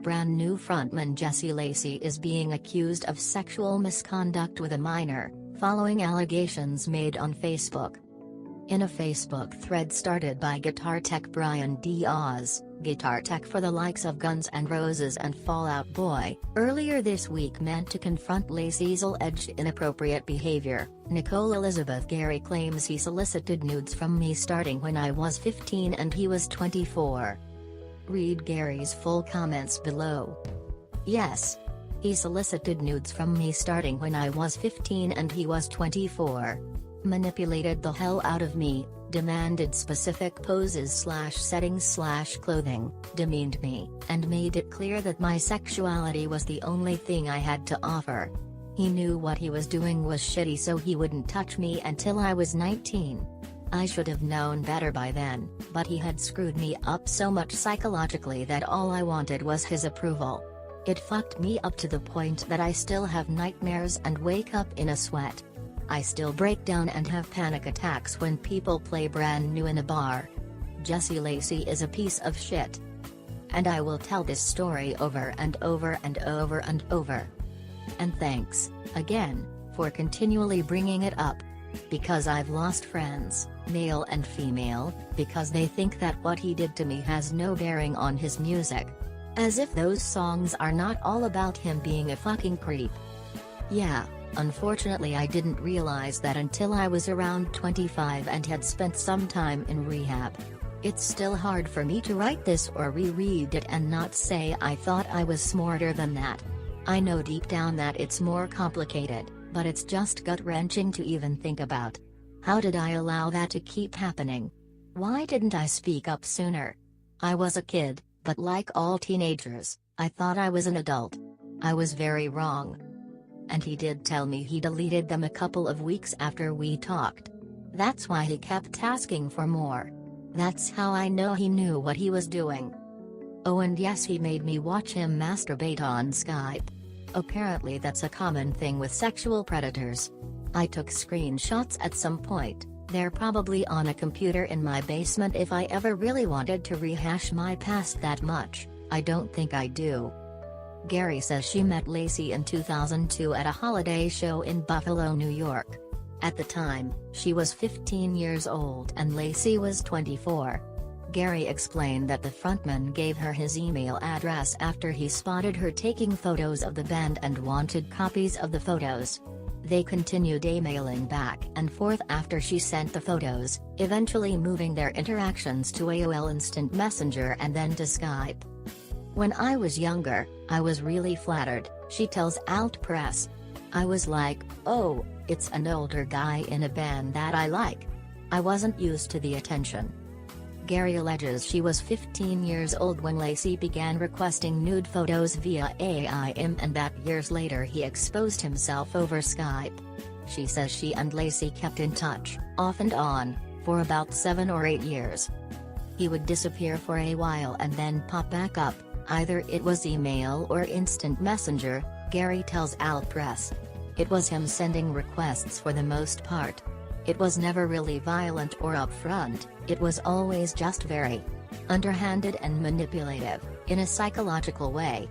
Brand new frontman Jesse Lacey is being accused of sexual misconduct with a minor, following allegations made on Facebook. In a Facebook thread started by guitar tech Brian Diaz, guitar tech for the likes of Guns N' Roses and Fall Out Boy, earlier this week meant to confront Lacey's alleged inappropriate behavior. Nicole Elizabeth Gary claims he solicited nudes from me starting when I was 15 and he was 24. Read Gary's full comments below. Yes. He solicited nudes from me starting when I was 15 and he was 24. Manipulated the hell out of me, demanded specific poses/settings/clothing, demeaned me, and made it clear that my sexuality was the only thing I had to offer. He knew what he was doing was shitty, so he wouldn't touch me until I was 19. I should have known better by then, but he had screwed me up so much psychologically that all I wanted was his approval. It fucked me up to the point that I still have nightmares and wake up in a sweat. I still break down and have panic attacks when people play Brand New in a bar. Jesse Lacey is a piece of shit. And I will tell this story over and over and over and over. And thanks, again, for continually bringing it up. Because I've lost friends, male and female, because they think that what he did to me has no bearing on his music. As if those songs are not all about him being a fucking creep. Yeah, unfortunately I didn't realize that until I was around 25 and had spent some time in rehab. It's still hard for me to write this or reread it and not say I thought I was smarter than that. I know deep down that it's more complicated, but it's just gut-wrenching to even think about. How did I allow that to keep happening? Why didn't I speak up sooner? I was a kid, but like all teenagers, I thought I was an adult. I was very wrong. And he did tell me he deleted them a couple of weeks after we talked. That's why he kept asking for more. That's how I know he knew what he was doing. Oh, and yes, he made me watch him masturbate on Skype. Apparently that's a common thing with sexual predators. I took screenshots at some point. They're probably on a computer in my basement if I ever really wanted to rehash my past that much. I don't think I do. Gary says she met Lacey in 2002 at a holiday show in Buffalo, New York. At the time, she was 15 years old and Lacey was 24. Gary explained that the frontman gave her his email address after he spotted her taking photos of the band and wanted copies of the photos. They continued emailing back and forth after she sent the photos, eventually moving their interactions to AOL Instant Messenger and then to Skype. When I was younger, I was really flattered, she tells Alt Press. I was like, oh, it's an older guy in a band that I like. I wasn't used to the attention. Gary alleges she was 15 years old when Lacey began requesting nude photos via AIM and that years later he exposed himself over Skype. She says she and Lacey kept in touch, off and on, for about 7 or 8 years. He would disappear for a while and then pop back up, either it was email or instant messenger, Gary tells Alt Press. It was him sending requests for the most part. It was never really violent or upfront, it was always just very underhanded and manipulative, in a psychological way.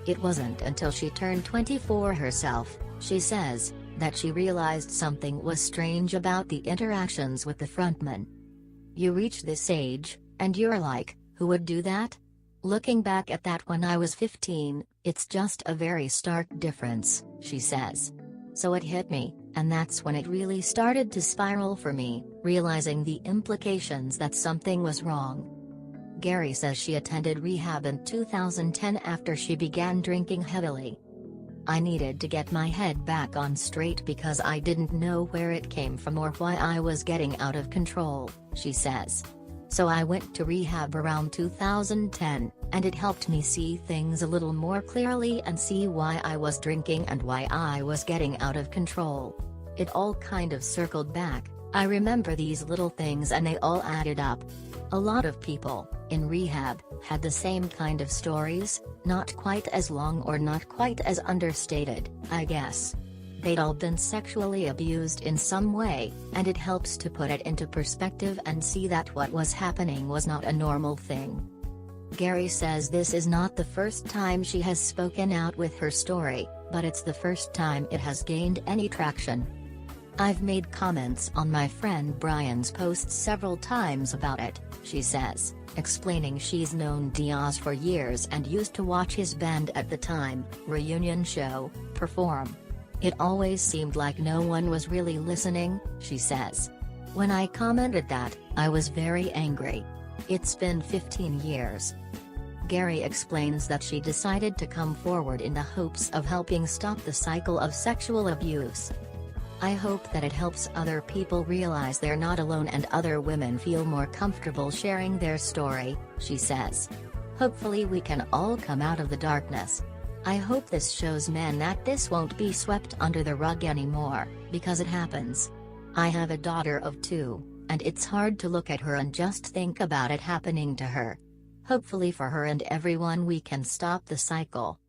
It wasn't until she turned 24 herself, she says, that she realized something was strange about the interactions with the frontman. You reach this age, and you're like, who would do that? Looking back at that when I was 15, it's just a very stark difference, she says. So it hit me, and that's when it really started to spiral for me, realizing the implications that something was wrong. Gary says she attended rehab in 2010 after she began drinking heavily. I needed to get my head back on straight because I didn't know where it came from or why I was getting out of control, she says. So I went to rehab around 2010, and it helped me see things a little more clearly and see why I was drinking and why I was getting out of control. It all kind of circled back. I remember these little things and they all added up. A lot of people, in rehab, had the same kind of stories, not quite as long or not quite as understated, I guess. They'd all been sexually abused in some way, and it helps to put it into perspective and see that what was happening was not a normal thing. Gary says this is not the first time she has spoken out with her story, but it's the first time it has gained any traction. "I've made comments on my friend Brian's posts several times about it," she says, explaining she's known Diaz for years and used to watch his band at the time, Reunion Show, perform. "It always seemed like no one was really listening," she says. "When I commented that, I was very angry. It's been 15 years." Gary explains that she decided to come forward in the hopes of helping stop the cycle of sexual abuse. "I hope that it helps other people realize they're not alone and other women feel more comfortable sharing their story," she says. "Hopefully we can all come out of the darkness. I hope this shows men that this won't be swept under the rug anymore, because it happens. I have a daughter of 2, and it's hard to look at her and just think about it happening to her. Hopefully for her and everyone we can stop the cycle."